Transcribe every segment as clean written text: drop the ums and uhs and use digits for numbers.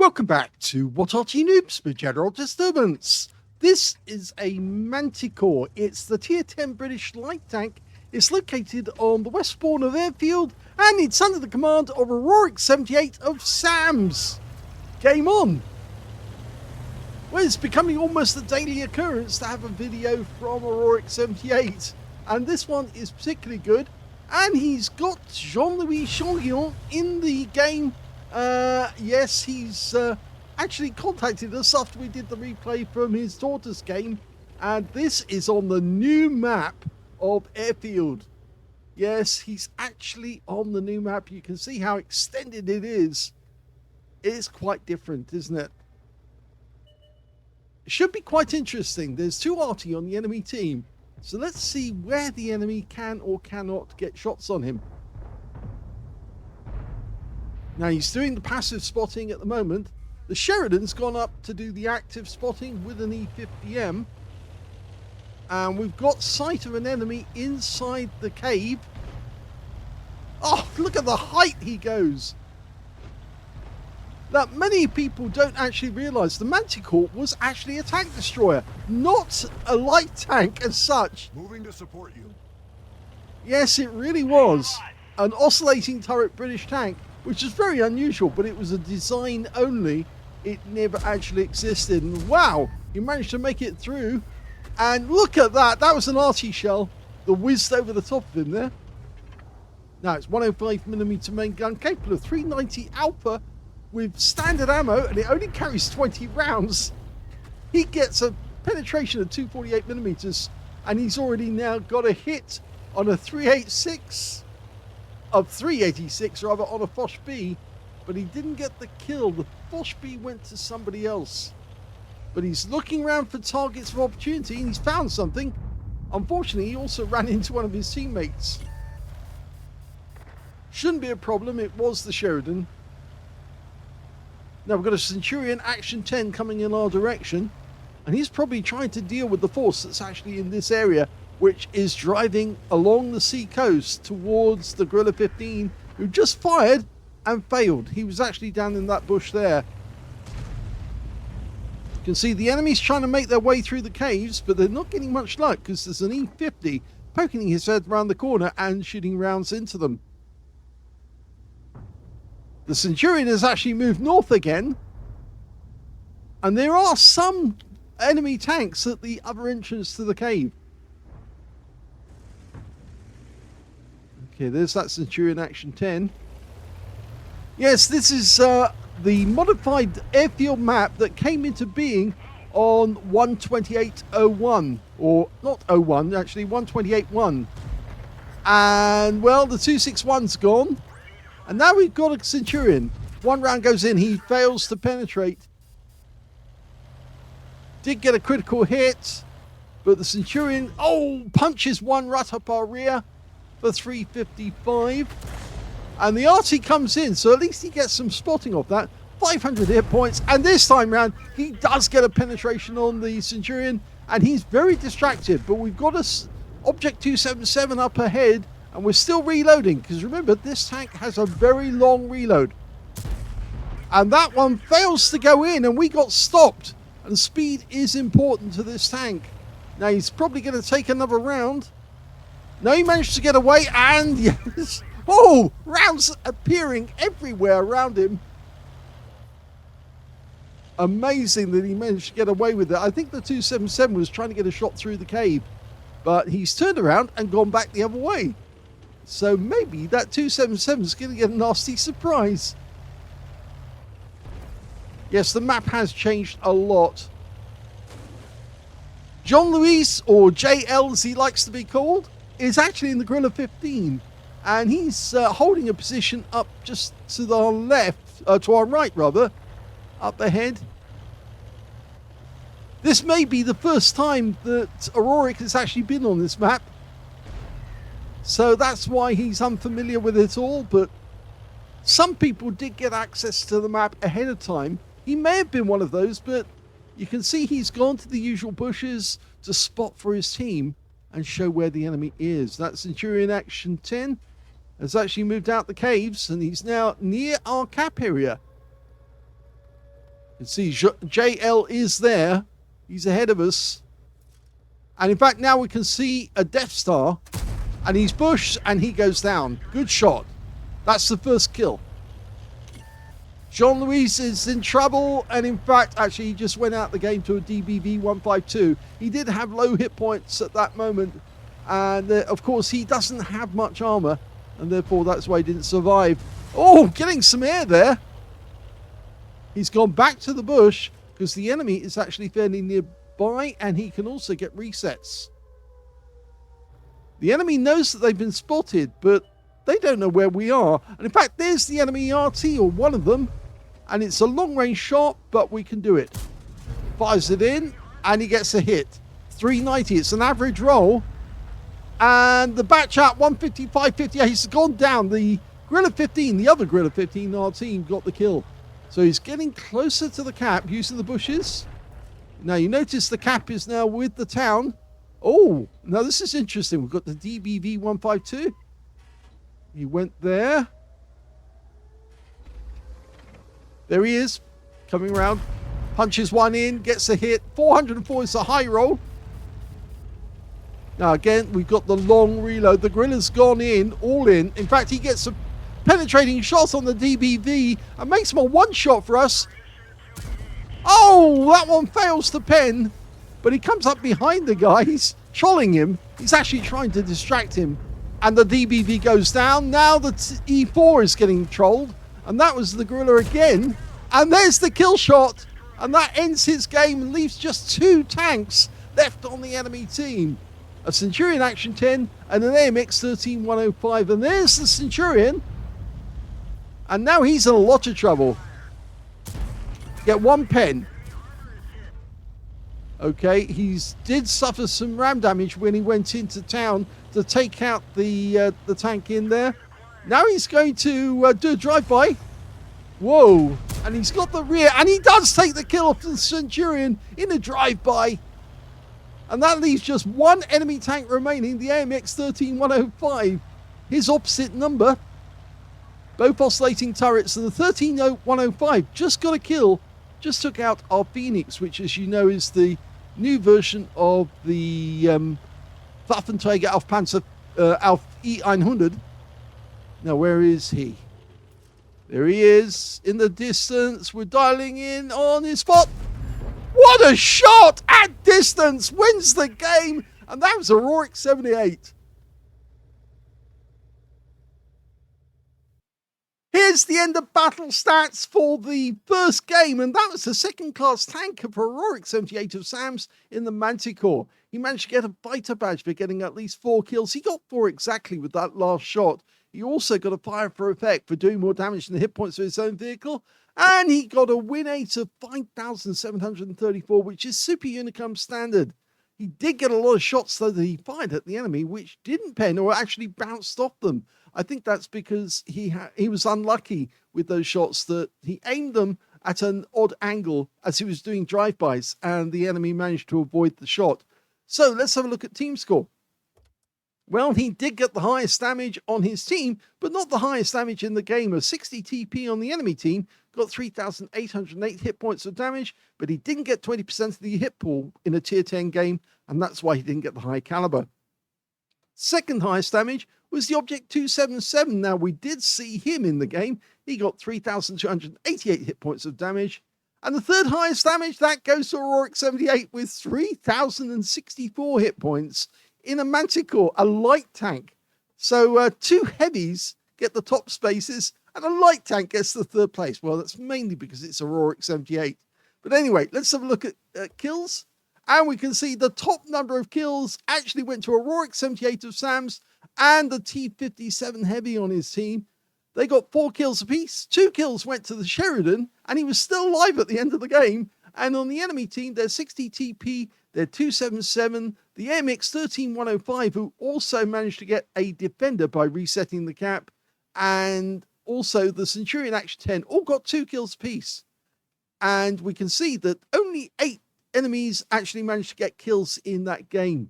Welcome back to What Arty Noobs for General Disturbance. This is a Manticore. It's the Tier 10 British light tank. It's located on the west spawn of Airfield and it's under the command of Aurorik78 of SAMS. Game on! Well, it's becoming almost a daily occurrence to have a video from Aurorik78, and this one is particularly good. And he's got Jean-Louis Changuillon in the game. Yes, he's actually contacted us after we did the replay from his daughter's game, and this is on the new map of Airfield. Yes, he's actually on the new map. You can see how extended it is. It's quite different, isn't it? It should be quite interesting. There's two Arty on the enemy team, so let's see where the enemy can or cannot get shots on him. Now he's doing the passive spotting at the moment. The Sheridan's gone up to do the active spotting with an E50M. And we've got sight of an enemy inside the cave. Oh, look at the height he goes. Now, many people don't actually realise the Manticore was actually a tank destroyer, not a light tank as such. Moving to support you. Yes, it really was. An oscillating turret British tank, which is very unusual, but it was a design only. It never actually existed. And wow, he managed to make it through. And look at that. That was an Arty shell that whizzed over the top of him there. Now it's 105mm main gun, capable of 390 alpha with standard ammo, and it only carries 20 rounds. He gets a penetration of 248mm, and he's already now got a hit on a 386. Of 386 rather, on a Foch B, but he didn't get the kill. The Foch B went to somebody else, but he's looking around for targets of opportunity, and he's found something. Unfortunately, he also ran into one of his teammates. Shouldn't be a problem. It was the Sheridan. Now we've got a Centurion Action 10 coming in our direction, and he's probably trying to deal with the force that's actually in this area, which is driving along the sea coast towards the Gorilla 15, who just fired and failed. He was actually down in that bush there. You can see the enemy's trying to make their way through the caves, but they're not getting much luck because there's an E50 poking his head around the corner and shooting rounds into them. The Centurion has actually moved north again, and there are some enemy tanks at the other entrance to the cave. Okay, there's that Centurion Action 10. Yes, this is the modified airfield map that came into being on 128.01, or not 01, actually 128.1. And well, the 261's gone, and now we've got a Centurion. One round goes in, he fails to penetrate. Did get a critical hit, but the Centurion, punches one right up our rear for 355, and the Arty comes in, so at least he gets some spotting off that. 500 hit points, and this time round he does get a penetration on the Centurion, and he's very distracted. But we've got a Object 277 up ahead, and we're still reloading, because remember, this tank has a very long reload, and that one fails to go in, and we got stopped. And speed is important to this tank. Now he's probably going to take another round. No, he managed to get away, and yes, rounds appearing everywhere around him. Amazing that he managed to get away with it. I think the 277 was trying to get a shot through the cave, but he's turned around and gone back the other way. So maybe that 277 is going to get a nasty surprise. Yes, the map has changed a lot. Jean-Louis, or JL as he likes to be called, is actually in the Gorilla 15, and he's holding a position up just to the left, to our right rather, up ahead. This may be the first time that Aurorik has actually been on this map, so that's why he's unfamiliar with it all, but some people did get access to the map ahead of time. He may have been one of those, but you can see he's gone to the usual bushes to spot for his team and show where the enemy is. That Centurion Action 10 has actually moved out the caves, and he's now near our cap area. You can see JL is there. He's ahead of us. And in fact, now we can see a Death Star. And he's pushed and he goes down. Good shot. That's the first kill. Jean-Louis is in trouble. And in fact, actually, he just went out the game to a DBV-152. He did have low hit points at that moment. And of course, he doesn't have much armor. And therefore, that's why he didn't survive. Oh, getting some air there. He's gone back to the bush because the enemy is actually fairly nearby. And he can also get resets. The enemy knows that they've been spotted, but they don't know where we are. And in fact, there's the enemy Arty, or one of them. And it's a long-range shot, but we can do it. Fires it in, and he gets a hit. 390, it's an average roll. And the batch at 155, 58, he's gone down. The Gorilla 15, the other Gorilla 15, our team got the kill. So he's getting closer to the cap using the bushes. Now you notice the cap is now with the town. Oh, now this is interesting. We've got the DBV-152. He went there. There he is, coming around. Punches one in, gets a hit. 404 is a high roll. Now again, we've got the long reload. The Gorilla's gone in, all in. In fact, he gets some penetrating shots on the DBV and makes him a one shot for us. Oh, that one fails to pen. But he comes up behind the guy. He's trolling him. He's actually trying to distract him. And the DBV goes down. Now the E4 is getting trolled. And that was the Gorilla again. And there's the kill shot. And that ends his game and leaves just 2 tanks left on the enemy team. A Centurion Action 10 and an AMX 13105. And there's the Centurion. And now he's in a lot of trouble. Get 1 pen. Okay, he did suffer some ram damage when he went into town to take out the tank in there. Now he's going to do a drive-by. Whoa, and he's got the rear, and he does take the kill off the Centurion in a drive-by. And that leaves just 1 enemy tank remaining, the AMX 13105. His opposite number. Both oscillating turrets, and the 13105 just got a kill. Just took out our Phoenix, which, as you know, is the new version of the Waffenträger auf Panzer auf E100. Now, where is he? There he is in the distance. We're dialing in on his spot. What a shot at distance! Wins the game, and that was Aurorik78. Here's the end of battle stats for the first game, and that was the second-class tank of Aurorik78 of SAMS in the Manticore. He managed to get a fighter badge for getting at least 4 kills. He got 4 exactly with that last shot. He also got a fire for effect for doing more damage than the hit points of his own vehicle, and he got a win rate of 5,734, which is Super Unicum standard. He did get a lot of shots, though, that he fired at the enemy, which didn't pen or actually bounced off them. I think that's because he was unlucky with those shots, that he aimed them at an odd angle as he was doing drive-bys, and the enemy managed to avoid the shot. So let's have a look at team score. Well, he did get the highest damage on his team, but not the highest damage in the game. A 60 TP on the enemy team, got 3,808 hit points of damage, but he didn't get 20% of the hit pool in a tier 10 game, and that's why he didn't get the high caliber. Second highest damage was the Object 277. Now, we did see him in the game. He got 3,288 hit points of damage. And the third highest damage, that goes to Aurorik78 with 3,064 hit points in a Manticore, a light tank. So 2 heavies get the top spaces, and a light tank gets the 3rd place. Well, that's mainly because it's Aurorik78. But anyway, let's have a look at kills. And we can see the top number of kills actually went to Aurorik78 of SAMS and the T57 Heavy on his team. They got 4 kills apiece. 2 kills went to the Sheridan, and he was still alive at the end of the game. And on the enemy team, there's 60 TP, there's 277, the AMX 13105, who also managed to get a defender by resetting the cap, and also the Centurion Action 10, all got 2 kills apiece. And we can see that only 8 enemies actually managed to get kills in that game.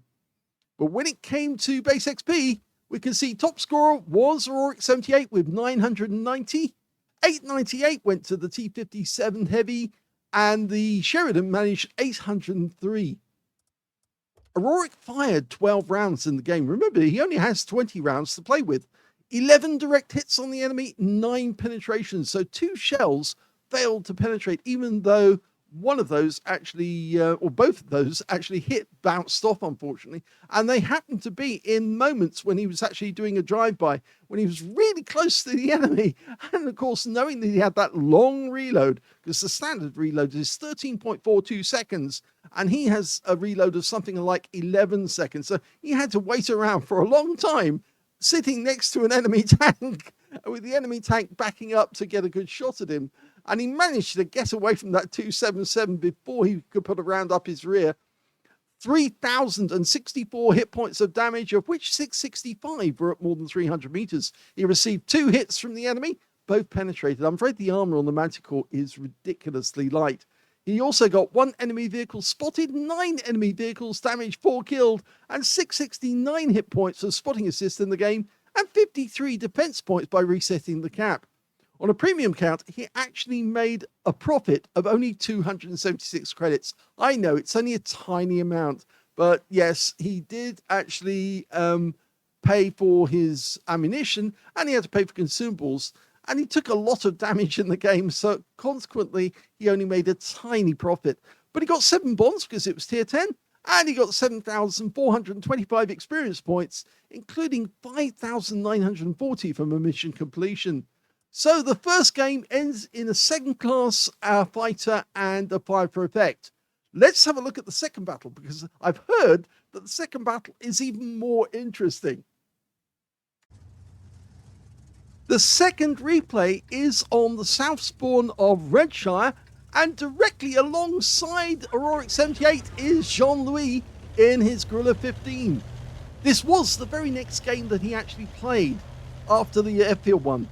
But when it came to base XP, we can see top scorer was Aurorik78 with 990. 898 went to the T57 Heavy. and the Sheridan managed 803. Aurorik fired 12 rounds in the game. Remember, he only has 20 rounds to play with. 11 direct hits on the enemy, 9 penetrations. So 2 shells failed to penetrate, even though one of those actually, or both of those actually bounced off, unfortunately. And they happened to be in moments when he was actually doing a drive-by, when he was really close to the enemy. And of course, knowing that he had that long reload, because the standard reload is 13.42 seconds, and he has a reload of something like 11 seconds. So he had to wait around for a long time, sitting next to an enemy tank, with the enemy tank backing up to get a good shot at him. And he managed to get away from that 277 before he could put a round up his rear. 3,064 hit points of damage, of which 665 were at more than 300 meters. He received 2 hits from the enemy, both penetrated. I'm afraid the armor on the Manticore is ridiculously light. He also got 1 enemy vehicle spotted, 9 enemy vehicles damaged, 4 killed, and 669 hit points of spotting assist in the game, and 53 defense points by resetting the cap. On a premium count, he actually made a profit of only 276 credits. I know it's only a tiny amount, but yes, he did actually pay for his ammunition, and he had to pay for consumables, and he took a lot of damage in the game, so consequently, he only made a tiny profit. But he got 7 bonds because it was tier 10, and he got 7,425 experience points, including 5,940 from a mission completion. So the first game ends in a second-class fighter and a fire for effect. Let's have a look at the second battle, because I've heard that the second battle is even more interesting. The second replay is on the south spawn of Redshire, and directly alongside Aurorik78 is Jean-Louis in his Gorilla 15. This was the very next game that he actually played after the Airfield one.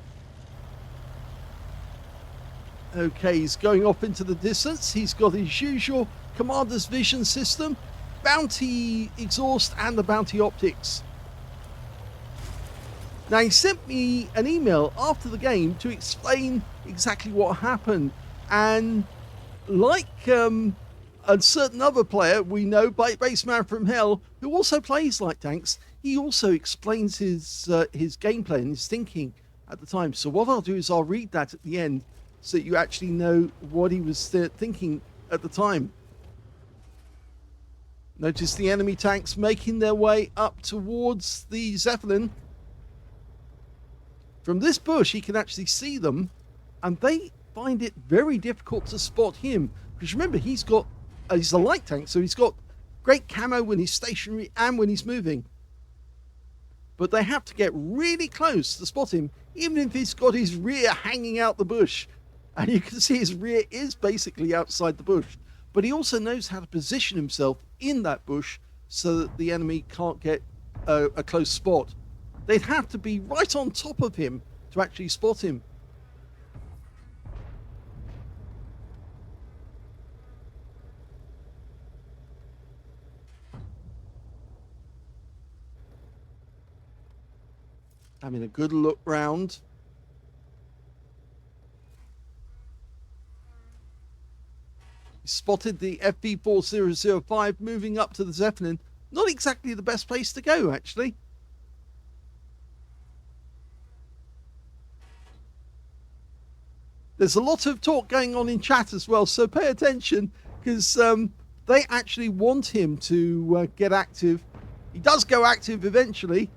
Okay, he's going off into the distance. He's got his usual commander's vision system, bounty exhaust, and the bounty optics. Now, he sent me an email after the game to explain exactly what happened. And like a certain other player we know, Baseman from Hell, who also plays light tanks, he also explains his gameplay and his thinking at the time. So what I'll do is I'll read that at the end, so that you actually know what he was thinking at the time. Notice the enemy tanks making their way up towards the Zeppelin. From this bush, he can actually see them, and they find it very difficult to spot him. Because remember, he's a light tank, so he's got great camo when he's stationary and when he's moving. But they have to get really close to spot him, even if he's got his rear hanging out the bush. And you can see his rear is basically outside the bush. But he also knows how to position himself in that bush so that the enemy can't get a close spot. They'd have to be right on top of him to actually spot him. Having a good look round. Spotted the FV4005 moving up to the Zeppelin. Not exactly the best place to go, actually. There's a lot of talk going on in chat as well, so pay attention, because they actually want him to get active. He does go active eventually.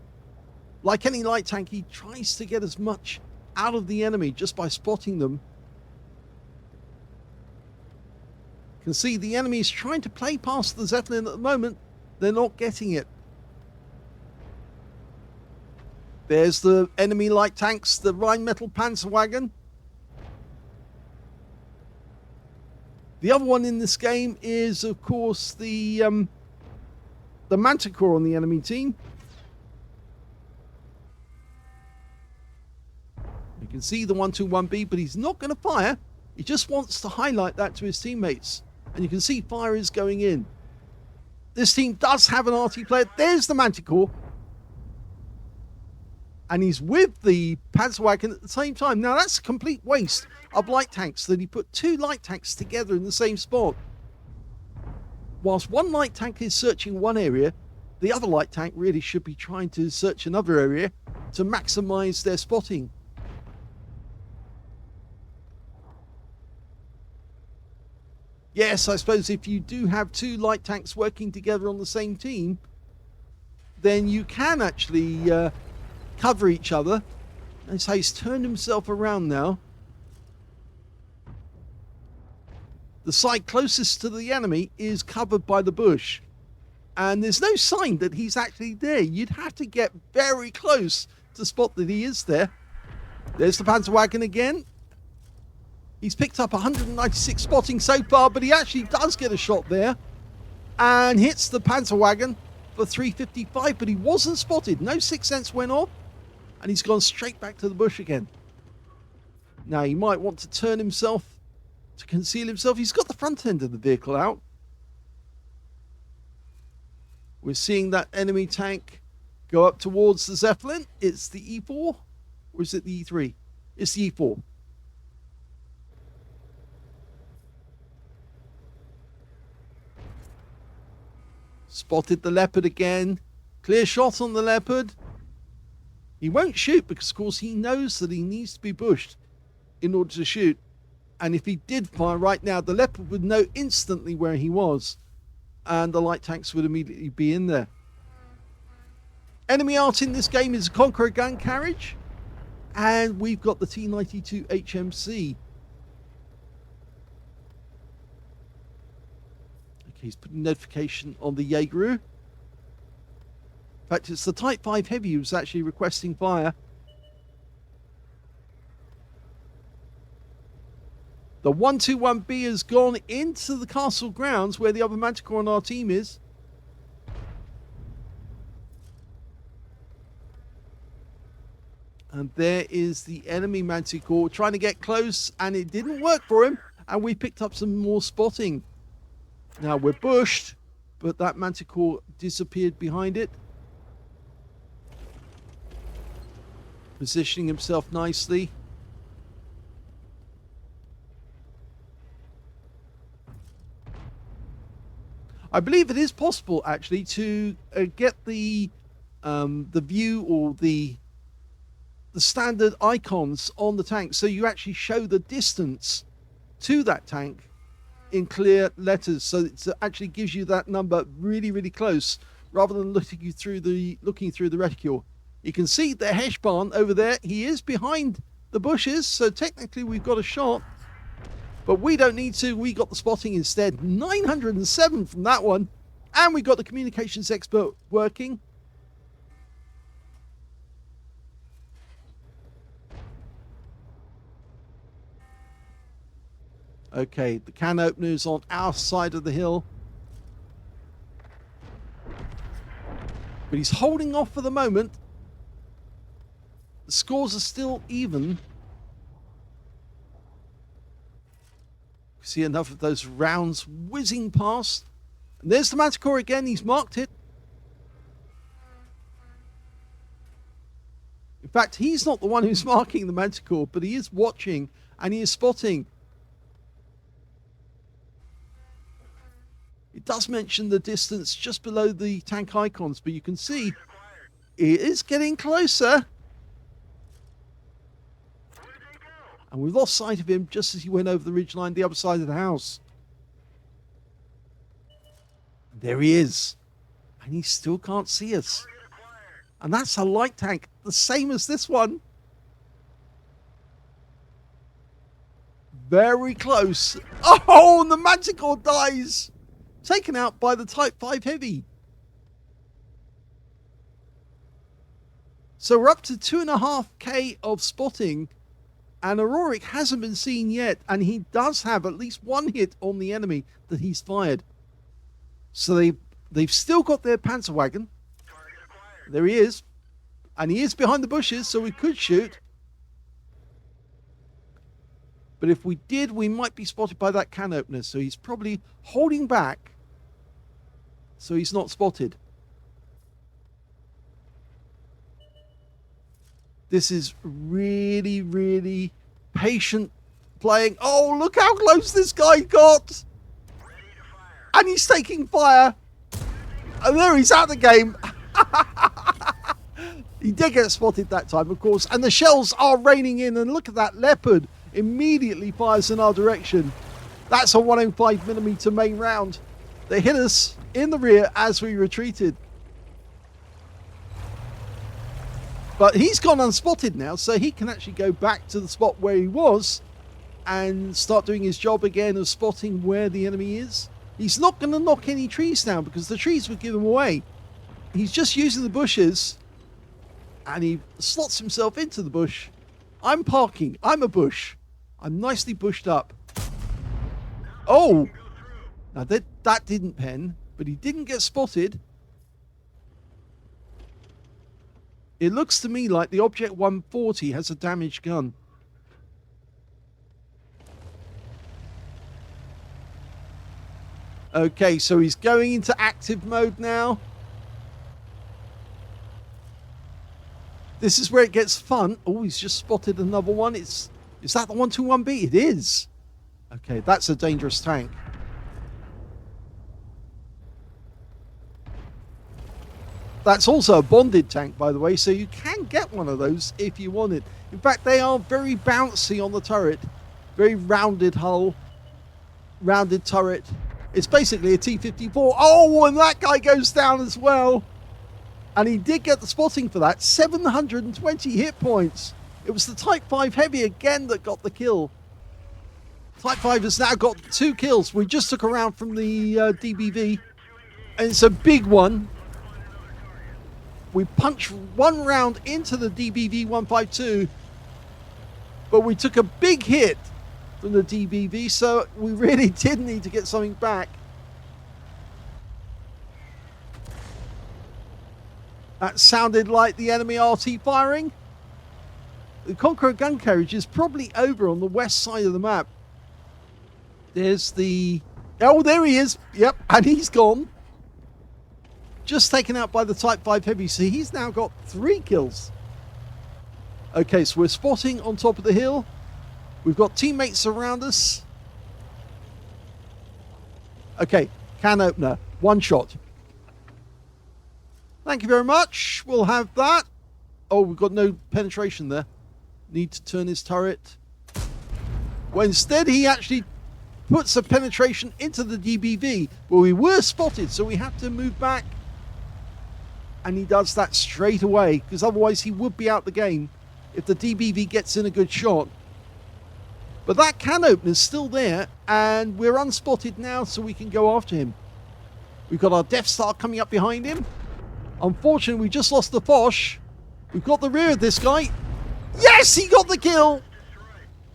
Like any light tank, he tries to get as much out of the enemy just by spotting them. You can see the enemy is trying to play past the Zeppelin at the moment. They're not getting it. There's the enemy light tanks, the Rheinmetall Panzerwagen. The other one in this game is, of course, the Manticore on the enemy team. You can see the 121B, but he's not going to fire. He just wants to highlight that to his teammates. And you can see fire is going in. This team does have an Arty player. There's the Manticore. And he's with the Panzerwagen at the same time. Now that's a complete waste of light tanks that he put 2 light tanks together in the same spot. Whilst one light tank is searching one area, the other light tank really should be trying to search another area to maximize their spotting. Yes, I suppose if you do have 2 light tanks working together on the same team, then you can actually cover each other. And so he's turned himself around now. The side closest to the enemy is covered by the bush. And there's no sign that he's actually there. You'd have to get very close to spot that he is there. There's the Panzerwagen again. He's picked up 196 spotting so far, but he actually does get a shot there. And hits the Panzerwagen for 355, but he wasn't spotted. No sixth sense went off. And he's gone straight back to the bush again. Now he might want to turn himself to conceal himself. He's got the front end of the vehicle out. We're seeing that enemy tank go up towards the Zeppelin. It's the E4, or is it the E3? It's the E4. Spotted the Leopard again. Clear shot on the Leopard. He won't shoot because, of course, he knows that he needs to be bushed in order to shoot. And if he did fire right now, the Leopard would know instantly where he was. And the light tanks would immediately be in there. Enemy art in this game is a Conqueror gun carriage. And we've got the T92 HMC. Okay, he's putting notification on the Jaeger. In fact, it's the Type 5 Heavy who's actually requesting fire. The 121B has gone into the castle grounds where the other Manticore on our team is. And there is the enemy Manticore trying to get close, and it didn't work for him. And we picked up some more spotting. Now we're bushed, but that Manticore disappeared behind it. Positioning himself nicely. I believe it is possible actually to get the view or the standard icons on the tank, so you actually show the distance to that tank in clear letters, so it actually gives you that number really close, rather than looking through the reticule. You can see the Heshbahn over there. He is behind the bushes, so technically we've got a shot. But we don't need to. We got the spotting instead. 907 from that one. And we got the communications expert working. Okay, the can opener is on our side of the hill. But he's holding off for the moment. The scores are still even. See enough of those rounds whizzing past. And there's the Manticore again. He's marked it. In fact, he's not the one who's marking the Manticore, but he is watching and he is spotting. It does mention the distance just below the tank icons, but you can see it is getting closer. And we've lost sight of him just as he went over the ridgeline the other side of the house. There he is. And he still can't see us. And that's a light tank, the same as this one. Very close. Oh, and the Manticore dies. Taken out by the Type 5 Heavy. So we're up to 2.5k of spotting. And Aurorik hasn't been seen yet, and he does have at least one hit on the enemy that he's fired. So they've still got their Panzerwagen. There he is. And he is behind the bushes, so we could shoot. But if we did, we might be spotted by that can opener. So he's probably holding back, so he's not spotted. This is really, really patient playing. Oh, look how close this guy got. And he's taking fire. And there he's out of the game. He did get spotted that time, of course. And the shells are raining in. And look at that leopard. Immediately fires in our direction. That's a 105mm main round. They hit us in the rear as we retreated. But he's gone unspotted now, so he can actually go back to the spot where he was and start doing his job again of spotting where the enemy is. He's not going to knock any trees down because the trees would give him away. He's just using the bushes, and he slots himself into the bush. I'm parking. I'm a bush. I'm nicely bushed up. Oh! Now that didn't pen, but he didn't get spotted. It looks to me like the Object 140 has a damaged gun. Okay, so he's going into active mode now. This is where it gets fun. Oh, he's just spotted another one. Is that the 121B? It is. Okay, that's a dangerous tank. That's also a bonded tank, by the way, so you can get one of those if you want it. In fact, they are very bouncy on the turret. Very rounded hull. Rounded turret. It's basically a T-54. Oh, and that guy goes down as well. And he did get the spotting for that. 720 hit points. It was the Type 5 Heavy again that got the kill. Type 5 has now got 2 kills. We just took a round from the DBV. And it's a big one. We punched one round into the DBV 152. But we took a big hit from the DBV, so we really did need to get something back. That sounded like the enemy Arty firing. The Conqueror gun carriage is probably over on the west side of the map. There's the... Oh, there he is. Yep, and he's gone. Just taken out by the Type 5 Heavy. So he's now got 3 kills. Okay, so we're spotting on top of the hill. We've got teammates around us. Okay, can opener. 1 shot. Thank you very much. We'll have that. Oh, we've got no penetration there. Need to turn his turret. Well, instead he actually puts a penetration into the DBV. But we were spotted, so we have to move back. And he does that straight away, because otherwise he would be out the game if the DBV gets in a good shot. But that can opener is still there, and we're unspotted now, so we can go after him. We've got our Death Star coming up behind him. Unfortunately, we just lost the Foch. We've got the rear of this guy. Yes, he got the kill.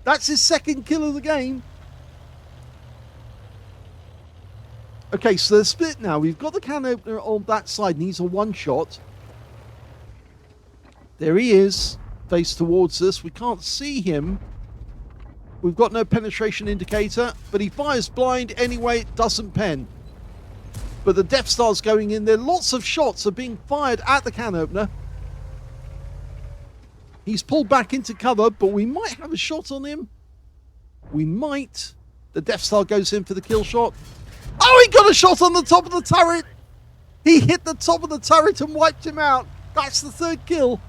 That's his 2nd kill of the game. Okay, so they're split now. We've got the can opener on that side, and he's a 1-shot. There he is, face towards us. We can't see him. We've got no penetration indicator, but he fires blind anyway. It doesn't pen. But the Death Star's going in there. Lots of shots are being fired at the can opener. He's pulled back into cover, but we might have a shot on him. We might. The Death Star goes in for the kill shot. Oh, he got a shot on the top of the turret. He hit the top of the turret and wiped him out. That's the 3rd kill.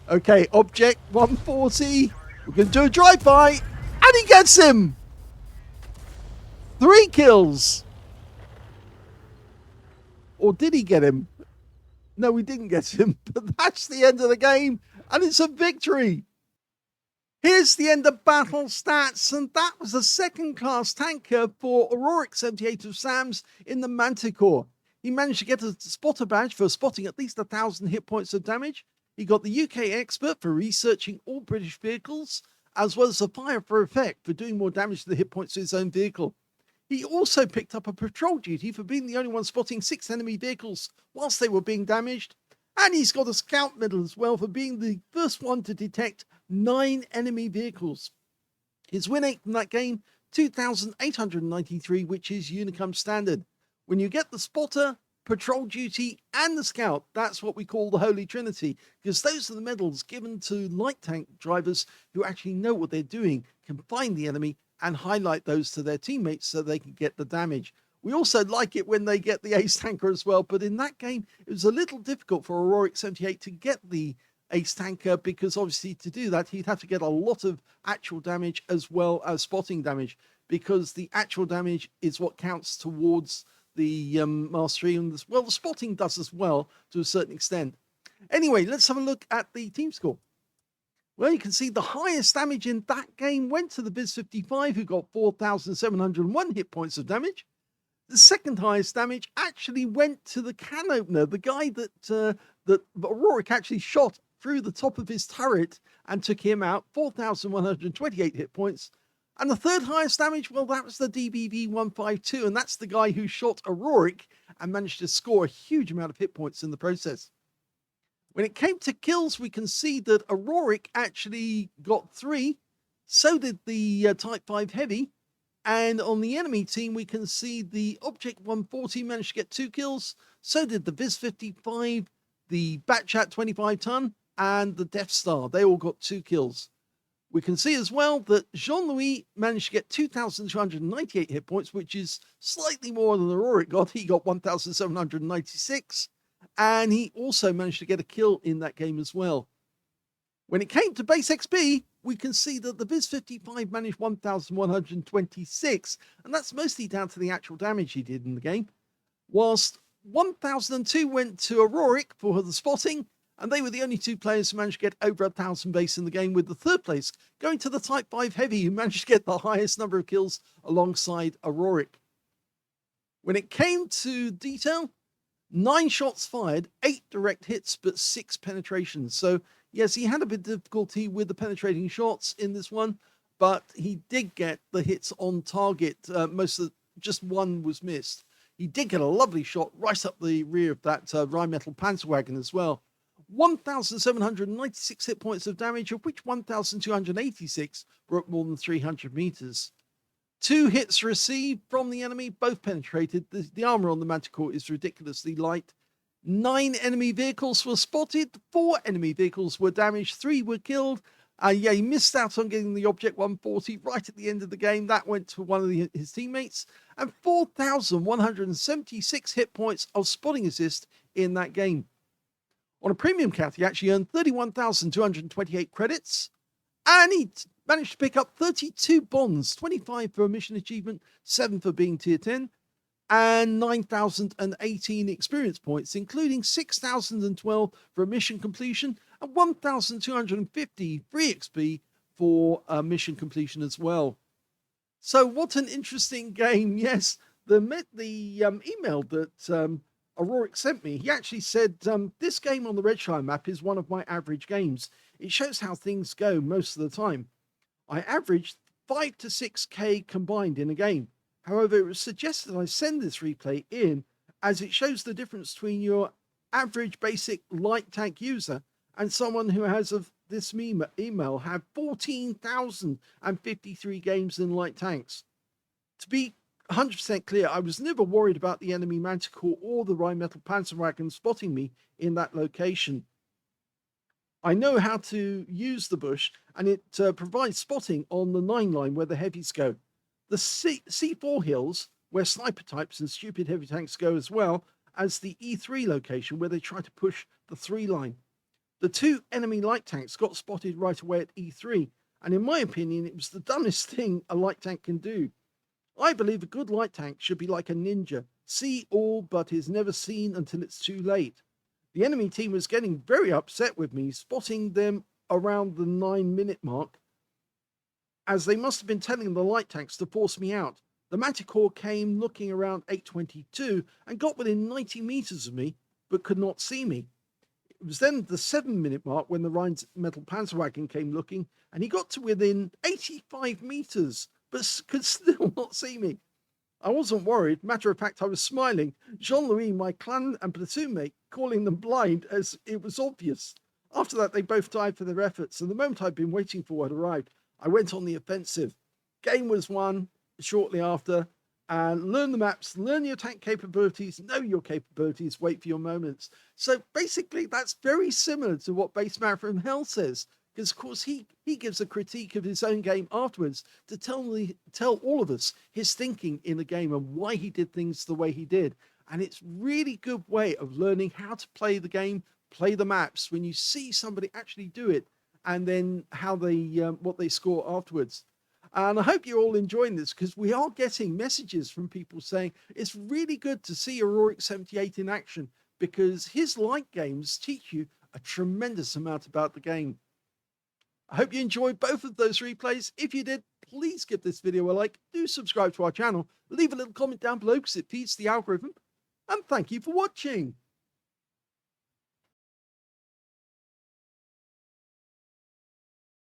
Okay, Object 140. We can do a drive-by. And he gets him. 3 kills. Or did he get him? No, we didn't get him. But that's the end of the game. And it's a victory. Here's the end of battle stats. And that was a 2nd-class tanker for Aurorik78 of SAMS in the Manticore. He managed to get a spotter badge for spotting at least 1,000 hit points of damage. He got the UK expert for researching all British vehicles, as well as a fire for effect for doing more damage to the hit points of his own vehicle. He also picked up a patrol duty for being the only one spotting 6 enemy vehicles whilst they were being damaged. And he's got a scout medal as well for being the first one to detect 9 enemy vehicles. His win rate from that game, 2,893, which is Unicum standard. When you get the spotter, patrol duty, and the scout, that's what we call the Holy Trinity, because those are the medals given to light tank drivers who actually know what they're doing, can find the enemy, and highlight those to their teammates so they can get the damage. We also like it when they get the ace tanker as well, but in that game, it was a little difficult for Aurorik78 to get the ace tanker, because obviously to do that, he'd have to get a lot of actual damage as well as spotting damage, because the actual damage is what counts towards the mastery, and well, the spotting does as well to a certain extent. Anyway, let's have a look at the team score. Well, you can see the highest damage in that game went to the Viz55, who got 4,701 hit points of damage. The second highest damage actually went to the can opener, the guy that Aurorik actually shot through the top of his turret and took him out, 4,128 hit points. And the third highest damage, well, that was the DBV152, and that's the guy who shot Aurorik and managed to score a huge amount of hit points in the process. When it came to kills, we can see that Aurorik actually got 3, so did the Type 5 Heavy, and on the enemy team, we can see the Object 140 managed to get 2 kills, so did the Viz55, the Batchat 25 ton, and the Death Star. They all got 2 kills. We can see as well that Jean-Louis managed to get 2,298 hit points, which is slightly more than Aurorik got. He got 1,796, and he also managed to get a kill in that game as well. When it came to base XP, we can see that the Viz55 managed 1,126, and that's mostly down to the actual damage he did in the game, whilst 1,002 went to Aurorik for the spotting, and they were the only 2 players who managed to get over 1,000 base in the game, with the third place going to the Type 5 Heavy, who managed to get the highest number of kills alongside Aurorik. When it came to detail, 9 shots fired, 8 direct hits, but 6 penetrations. So yes, he had a bit of difficulty with the penetrating shots in this one, but he did get the hits on target. Just one was missed. He did get a lovely shot right up the rear of that Rheinmetall Panzerwagen as well. 1,796 hit points of damage, of which 1,286 were at more than 300 meters. 2 hits received from the enemy, both penetrated. The armor on the Manticore is ridiculously light. 9 enemy vehicles were spotted, 4 enemy vehicles were damaged, 3 were killed. He missed out on getting the Object 140 right at the end of the game. That went to one of his teammates. And 4,176 hit points of spotting assist in that game. On a premium count, he actually earned 31,228 credits, and he managed to pick up 32 bonds, 25 for a mission achievement, 7 for being tier 10, and 9,018 experience points, including 6,012 for mission completion and 1,250 free XP for mission completion as well. So what an interesting game. Yes, the email that Aurorik sent me, he actually said, this game on the Redshire map is one of my average games. It shows how things go most of the time. I averaged 5 to 6k combined in a game. However, it was suggested I send this replay in, as it shows the difference between your average basic light tank user and someone who has of this email have 14,053 games in light tanks. To be 100% clear, I was never worried about the enemy Manticore or the Rheinmetall Panzerwagen spotting me in that location. I know how to use the bush, and it provides spotting on the 9 line where the heavies go. The C4 hills, where sniper types and stupid heavy tanks go, as well as the E3 location where they try to push the 3 line. The 2 enemy light tanks got spotted right away at E3, and in my opinion, it was the dumbest thing a light tank can do. I believe a good light tank should be like a ninja, see all but is never seen until it's too late. The enemy team was getting very upset with me, spotting them around the 9-minute mark, as they must have been telling the light tanks to force me out. The Manticore came looking around 8:22 and got within 90 meters of me, but could not see me. It was then the 7-minute mark when the Rheinmetall Panzerwagen came looking, and he got to within 85 meters, but could still not see me. I wasn't worried. Matter of fact, I was smiling. Jean-Louis, my clan and platoon mate, calling them blind, as it was obvious. After that, they both died for their efforts, and the moment I'd been waiting for had arrived. I went on the offensive. Game was won shortly after. and learn the maps, learn your tank capabilities, know your capabilities, wait for your moments. So basically, that's very similar to what Baseman from Hell says, because of course he gives a critique of his own game afterwards to tell all of us his thinking in the game and why he did things the way he did. And it's really good way of learning how to play the game, play the maps when you see somebody actually do it, and then how they what they score afterwards. And I hope you're all enjoying this because we are getting messages from people saying it's really good to see Aurorik78 in action because his light games teach you a tremendous amount about the game. I hope you enjoyed both of those replays. If you did, please give this video a like, do subscribe to our channel, leave a little comment down below because it feeds the algorithm, and thank you for watching.